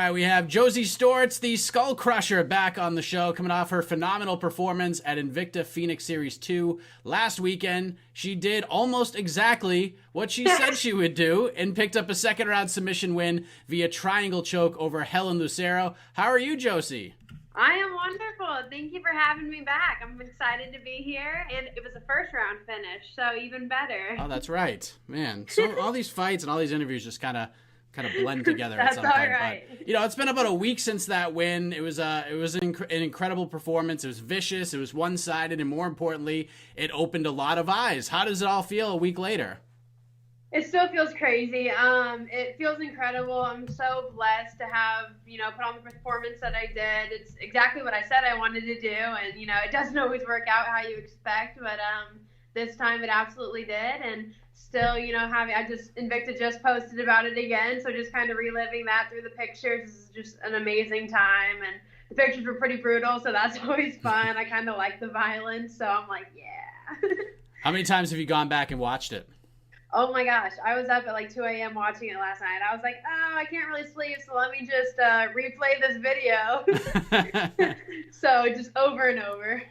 right, we have Josee Storts, the Skull Crusher, back on the show, coming off her phenomenal performance at Invicta Pheonix Series 2 last weekend. She did almost exactly what she said she would do and picked up a second-round submission win via triangle choke over Helen Lucera. How are you, Josee? I am wonderful. Thank you for having me back. I'm excited to be here, and it was a first-round finish, so even better. Oh, that's right. Man, so all these fights and all these interviews just kind of blend together at some That's point. all right. But, it's been about a week since that win. It was an incredible performance. It was vicious. It was one-sided, and more importantly, it opened a lot of eyes. How does it all feel a week later? It still feels crazy. It feels incredible. I'm so blessed to have, put on the performance that I did. It's exactly what I said I wanted to do, and, it doesn't always work out how you expect, but this time it absolutely did, and still, Invicta just posted about it again, so just kind of reliving that through the pictures is just an amazing time, and the pictures were pretty brutal, so that's always fun. I kind of like the violence, so I'm like, yeah. How many times have you gone back and watched it? Oh my gosh, I was up at like 2 a.m. watching it last night. I was like, oh, I can't really sleep, so let me just replay this video. So just over and over.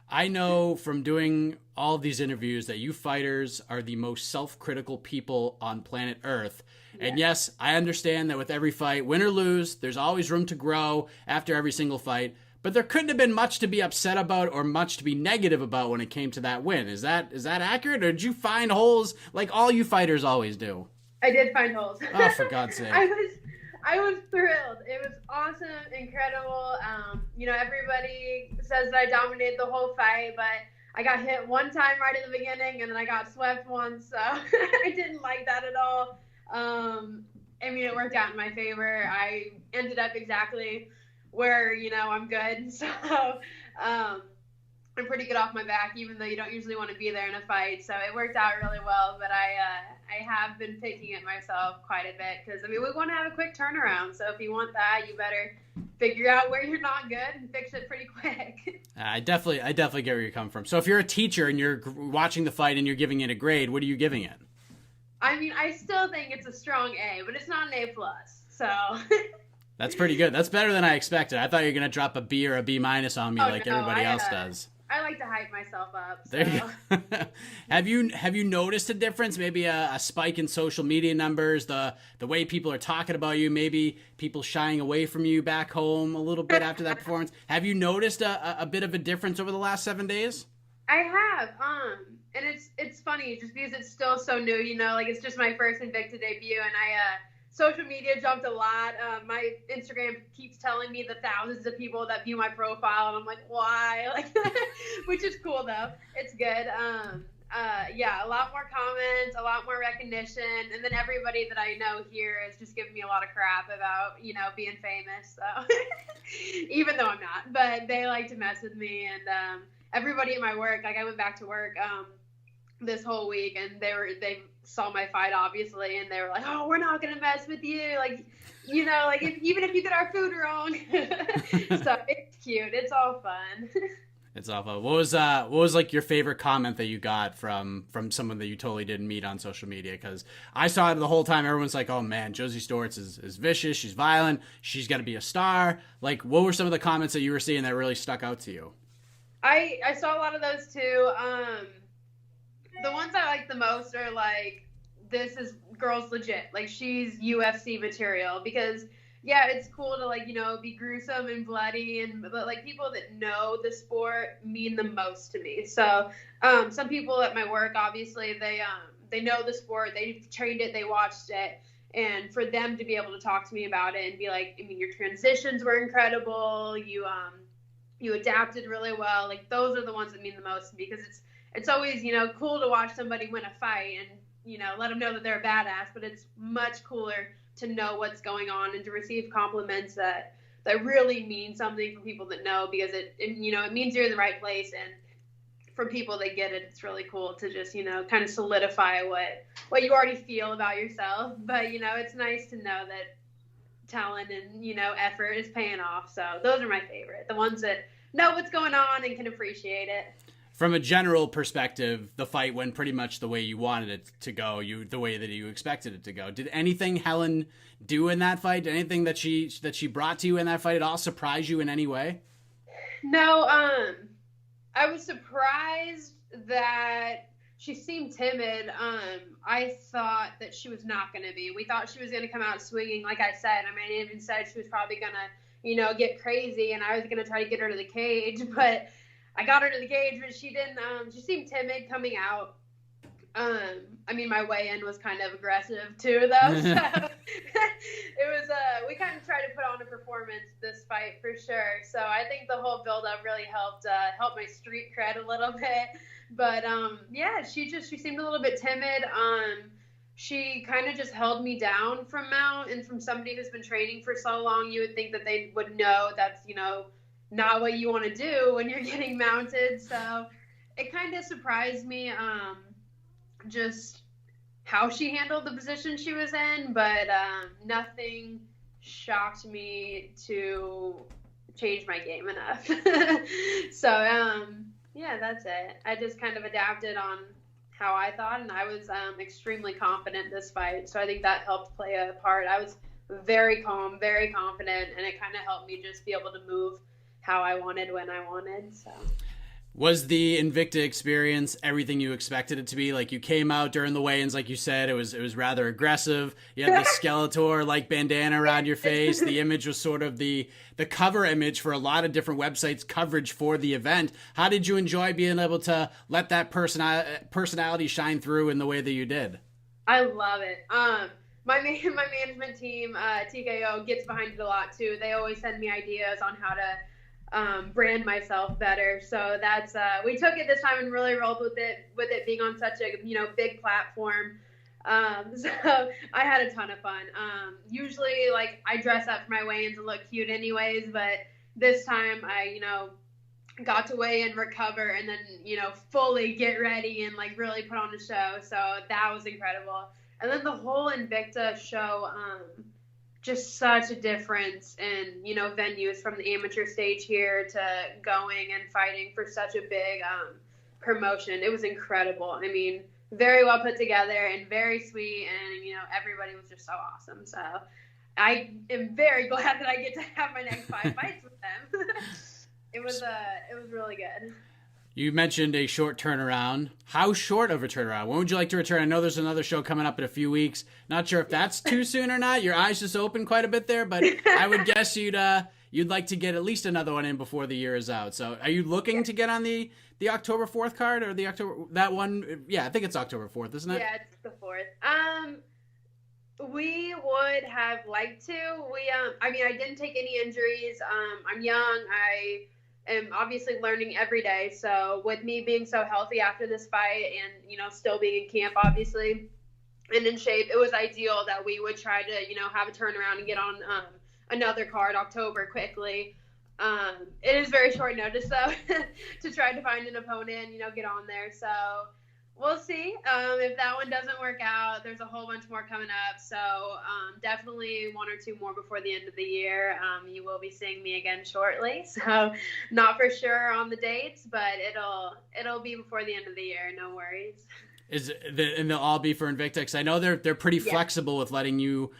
I know from doing all of these interviews that you fighters are the most self-critical people on planet Earth. And yes, I understand that with every fight, win or lose, there's always room to grow after every single fight. But there couldn't have been much to be upset about or much to be negative about when it came to that win. Is that accurate, or did you find holes like all you fighters always do? I did find holes. Oh, for God's sake! I was thrilled. It was awesome, incredible. Everybody says that I dominated the whole fight, but I got hit one time right at the beginning, and then I got swept once. So I didn't like that at all. It worked out in my favor. I ended up exactly where, I'm good. So I'm pretty good off my back, even though you don't usually want to be there in a fight. So it worked out really well, but I have been picking at myself quite a bit because, we want to have a quick turnaround. So if you want that, you better figure out where you're not good and fix it pretty quick. I definitely get where you're coming from. So if you're a teacher and you're watching the fight and you're giving it a grade, what are you giving it? I still think it's a strong A, but it's not an A+. So... That's pretty good. That's better than I expected. I thought you were going to drop a B or a B- on me everybody else does. I like to hype myself up. So. There you go. Have you noticed a difference? Maybe a spike in social media numbers, the way people are talking about you, maybe people shying away from you back home a little bit after that performance. Have you noticed a bit of a difference over the last 7 days? I have. And it's funny just because it's still so new, it's just my first Invicta debut, and social media jumped a lot. My Instagram keeps telling me the thousands of people that view my profile, and I'm like, why? Which is cool though. It's good. A lot more comments, a lot more recognition, and then everybody that I know here is just giving me a lot of crap about, being famous. So even though I'm not, but they like to mess with me, and everybody at my work, I went back to work this whole week, and they saw my fight obviously, and they were like, oh, we're not gonna mess with you, even if you get our food wrong. So it's cute, it's all fun. It's all fun. What was like your favorite comment that you got from someone that you totally didn't meet on social media? Because I saw it the whole time. Everyone's like, oh man, Josee Storts is vicious, she's violent, she's got to be a star. Like, what were some of the comments that you were seeing that really stuck out to you? I saw a lot of those too. The ones I like the most are like, this is girl's legit. Like, she's UFC material, because yeah, it's cool to be gruesome and bloody, but people that know the sport mean the most to me. So some people at my work, obviously they know the sport, they've trained it, they watched it, and for them to be able to talk to me about it and be like, your transitions were incredible, you adapted really well. Like, those are the ones that mean the most to me, because it's always, cool to watch somebody win a fight and, let them know that they're a badass, but it's much cooler to know what's going on and to receive compliments that really mean something from people that know, because it means you're in the right place. And for people that get it, it's really cool to just, kind of solidify what you already feel about yourself. But, it's nice to know that talent and, effort is paying off. So those are my favorite, the ones that know what's going on and can appreciate it. from a general perspective, the fight went pretty much the way you wanted it to go, the way that you expected it to go. Did anything Helen do in that fight? Did anything that she brought to you in that fight at all surprise you in any way? No, I was surprised that she seemed timid. I thought that she was not going to be. We thought she was going to come out swinging, like I said. I mean, I even said she was probably going to, get crazy, and I was going to try to get her to the cage, but I got her to the cage, but she didn't. She seemed timid coming out. I mean, my weigh-in was kind of aggressive too, though. So it was. We kind of tried to put on a performance this fight for sure. So I think the whole build-up really helped my street cred a little bit. But yeah, she seemed a little bit timid. She kind of just held me down from mount, and from somebody who's been training for so long, you would think that they would know that's not what you want to do when you're getting mounted. So it kind of surprised me. Just how she handled the position she was in, but nothing shocked me to change my game enough. So yeah, that's it. I just kind of adapted on how I thought, and I was extremely confident this fight, so I think that helped play a part. I was very calm, very confident, and it kind of helped me just be able to move how I wanted when I wanted. So was the Invicta experience everything you expected it to be? Like, you came out during the weigh-ins, like you said, it was rather aggressive. You had the Skeletor like bandana around your face. The image was sort of the cover image for a lot of different websites' coverage for the event. How did you enjoy being able to let that personality shine through in the way that you did? I love it. My management team, TKO, gets behind it a lot too. They always send me ideas on how to brand myself better. So that's we took it this time and really rolled with it being on such a big platform. So I had a ton of fun. Usually, like, I dress up for my weigh-ins and look cute anyways, but this time I got to weigh in, recover, and then fully get ready and like really put on a show. So that was incredible. And then the whole Invicta show, just such a difference in, venues from the amateur stage here to going and fighting for such a big promotion. It was incredible. I mean, very well put together and very sweet, and, everybody was just so awesome. So I am very glad that I get to have my next 5 fights with them. It was really good. You mentioned a short turnaround. How short of a turnaround? When would you like to return? I know there's another show coming up in a few weeks. Not sure if that's too soon or not. Your eyes just opened quite a bit there, but I would guess you'd like to get at least another one in before the year is out. So are you looking to get on the October 4th card, or that one? Yeah, I think it's October 4th, isn't it? Yeah, it's the 4th. We would have liked to. I didn't take any injuries. I'm young. I am obviously learning every day. So with me being so healthy after this fight and, still being in camp, obviously, and in shape, it was ideal that we would try to, have a turnaround and get on another card October quickly. It is very short notice, though, to try to find an opponent and, get on there. So we'll see. If that one doesn't work out, there's a whole bunch more coming up. So definitely 1 or 2 more before the end of the year. You will be seeing me again shortly. So not for sure on the dates, but it'll be before the end of the year. No worries. And they'll all be for Invicta? Because I know they're pretty flexible with letting you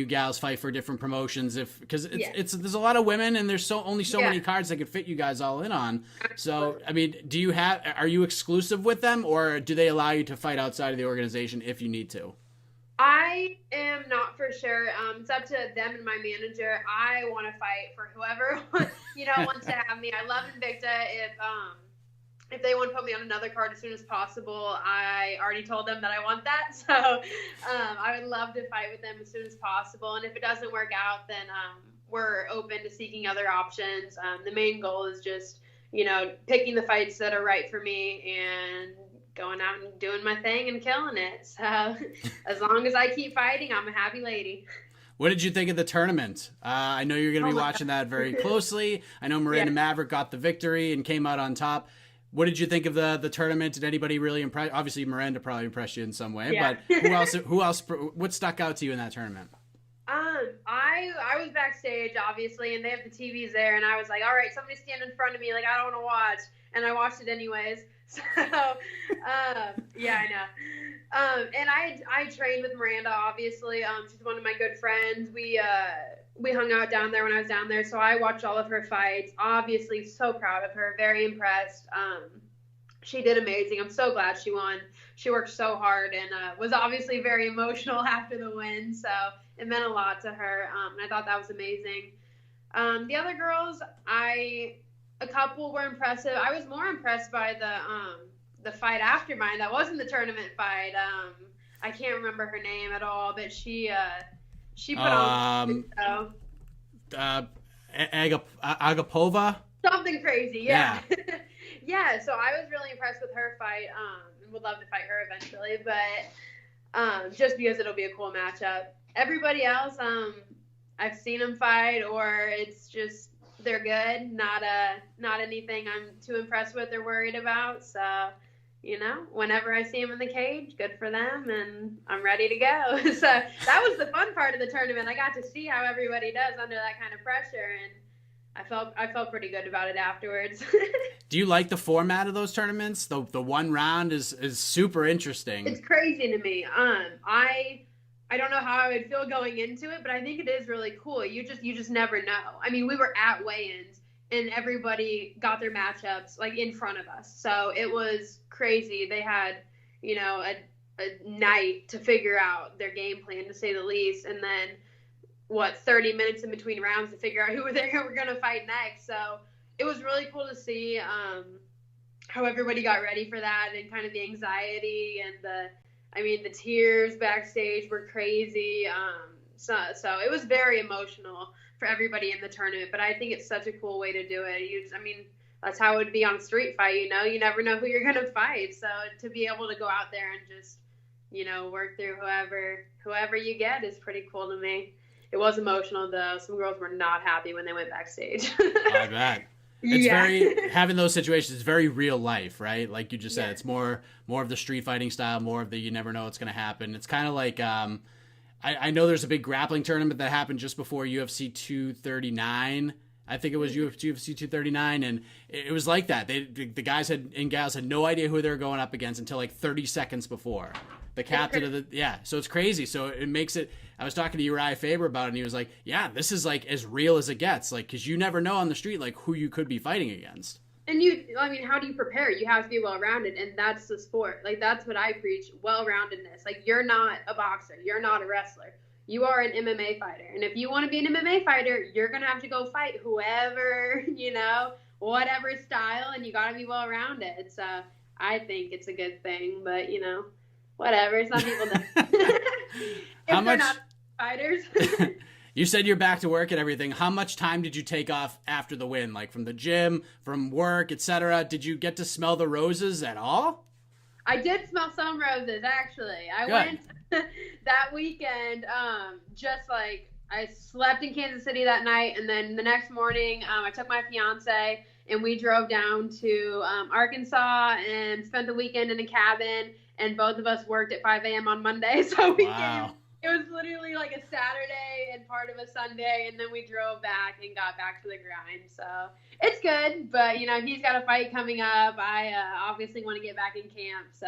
gals fight for different promotions, because there's a lot of women and there's only so many cards that could fit you guys all in on. So I mean, are you exclusive with them, or do they allow you to fight outside of the organization if you need to? I am not for sure. It's up to them and my manager. I want to fight for whoever wants to have me. I love Invicta. If they want to put me on another card as soon as possible, I already told them that I want that. So I would love to fight with them as soon as possible. And if it doesn't work out, then we're open to seeking other options. The main goal is just, picking the fights that are right for me and going out and doing my thing and killing it. So as long as I keep fighting, I'm a happy lady. What did you think of the tournament? I know you're going to be watching that very closely. I know Miranda Maverick got the victory and came out on top. What did you think of the tournament? Did anybody really impress? Obviously, Miranda probably impressed you in some way, but who else? What stuck out to you in that tournament? I was backstage, obviously, and they have the TVs there, and I was like, all right, somebody stand in front of me, like, I don't want to watch, and I watched it anyways. So, yeah, I know. And I trained with Miranda, obviously. She's one of my good friends. We hung out down there when I was down there, so I watched all of her fights. Obviously, so proud of her, very impressed. She did amazing. I'm so glad she won. She worked so hard and was obviously very emotional after the win, so it meant a lot to her. And I thought that was amazing. The other girls, a couple were impressive. I was more impressed by the fight after mine. That wasn't the tournament fight. I can't remember her name at all, but she put on Agapova. Something crazy, yeah. Yeah, so I was really impressed with her fight. And would love to fight her eventually, but just because it'll be a cool matchup. Everybody else, I've seen them fight, or it's just they're good. Not anything I'm too impressed with or worried about. So, whenever I see them in the cage, good for them, and I'm ready to go. So that was the fun part of the tournament. I got to see how everybody does under that kind of pressure, and I felt pretty good about it afterwards. Do you like the format of those tournaments? The one round is super interesting. It's crazy to me. I don't know how I would feel going into it, but I think it is really cool. You just never know. I mean, we were at weigh-ins and everybody got their matchups like in front of us. So it was crazy. They had, a night to figure out their game plan, to say the least, and then 30 minutes in between rounds to figure out who were going to fight next. So it was really cool to see how everybody got ready for that, and kind of the anxiety and the tears backstage were crazy. So it was very emotional for everybody in the tournament, but I think it's such a cool way to do it. That's how it would be on a street fight, you never know who you're going to fight. So to be able to go out there and just, work through whoever you get is pretty cool to me. It was emotional, though. Some girls were not happy when they went backstage. I bet. It's having those situations is very real life, right? Like you just said, it's more of the street fighting style, more of the you never know what's going to happen. It's kind of like, I know there's a big grappling tournament that happened just before UFC 239. I think it was UFC 239, and it was like that. The guys and gals had no idea who they were going up against until like 30 seconds before. The captain of so it's crazy. So it makes it. I was talking to Uriah Faber about it, and he was like, "Yeah, this is like as real as it gets, like because you never know on the street like who you could be fighting against." And how do you prepare? You have to be well-rounded, and that's the sport. Like that's what I preach: well-roundedness. Like you're not a boxer, you're not a wrestler. You are an MMA fighter, and if you want to be an MMA fighter, you're gonna have to go fight whoever, whatever style, and you got to be well-rounded. So I think it's a good thing, but whatever. Some people don't. They're not fighters. You said you're back to work and everything. How much time did you take off after the win? Like from the gym, from work, etc.? Did you get to smell the roses at all? I did smell some roses, actually. I went that weekend, just like I slept in Kansas City that night, and then the next morning I took my fiance and we drove down to Arkansas and spent the weekend in a cabin, and both of us worked at 5 a.m. on Monday, so we came. It was literally like a Saturday and part of a Sunday, and then we drove back and got back to the grind. So it's good, but he's got a fight coming up. I obviously want to get back in camp, so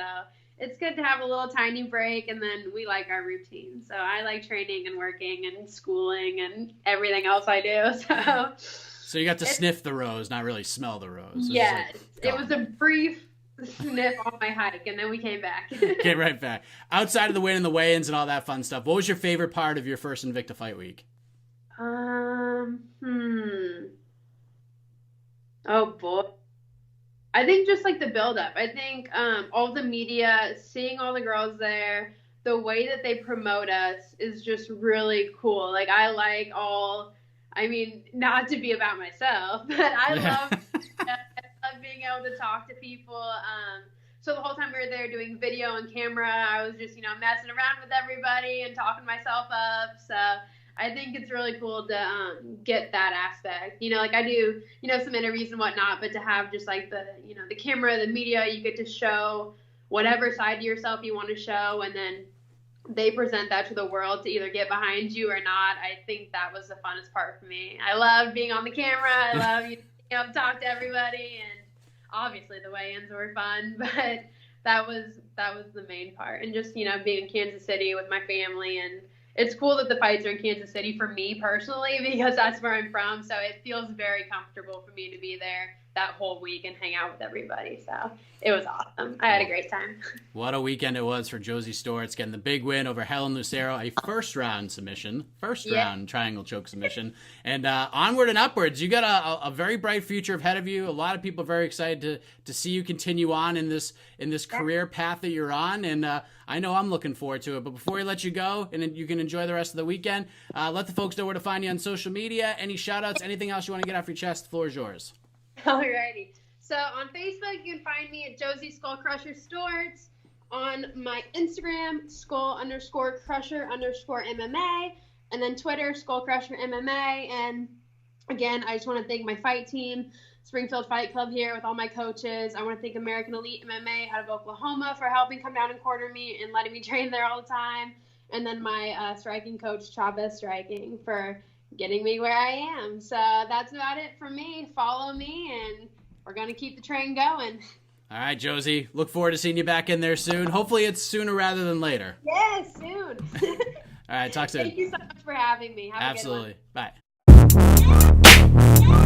it's good to have a little tiny break, and then we like our routine. So I like training and working and schooling and everything else I do. So you got to sniff the rose, not really smell the rose. Yes, it was a brief sniff on my hike, and then we came back. Get right back. Outside of the win and the weigh-ins and all that fun stuff, what was your favorite part of your first Invicta fight week? Oh boy. I think just like the build-up. I think all the media, seeing all the girls there, the way that they promote us is just really cool. Like not to be about myself, but I love being able to talk to people. So the whole time we were there doing video and camera, I was just, messing around with everybody and talking myself up. So I think it's really cool to get that aspect. Like I do, some interviews and whatnot, but to have just like the camera, the media, you get to show whatever side of yourself you want to show, and then they present that to the world to either get behind you or not. I think that was the funnest part for me. I love being on the camera. I love, to talk to everybody, and obviously the weigh-ins were fun, but that was the main part. And just, you know, being in Kansas City with my family, and it's cool that the fights are in Kansas City for me personally, because that's where I'm from. So it feels very comfortable for me to be there that whole week and hang out with everybody. So it was awesome. I had a great time. What a weekend it was for Josee Storts, getting the big win over Helen Lucera, a first round triangle choke submission. And onward and upwards. You got a very bright future ahead of you. A lot of people are very excited to see you continue on in this career path that you're on. And I know I'm looking forward to it. But before we let you go, and you can enjoy the rest of the weekend, let the folks know where to find you on social media. Any shout outs, anything else you want to get off your chest, the floor is yours. Alrighty. So on Facebook, you can find me at Josee Skullcrusher Storts. On my Instagram, Skull_Crusher_MMA. And then Twitter, Skullcrusher MMA. And again, I just want to thank my fight team, Springfield Fight Club here with all my coaches. I want to thank American Elite MMA out of Oklahoma for helping come down and corner me and letting me train there all the time. And then my striking coach, Chavez Striking, for getting me where I am. So that's about it for me. Follow me, and we're going to keep the train going. All right, Josee. Look forward to seeing you back in there soon. Hopefully it's sooner rather than later. Yes, soon. All right, talk soon. Thank you so much for having me. Have Absolutely. a good one. Bye.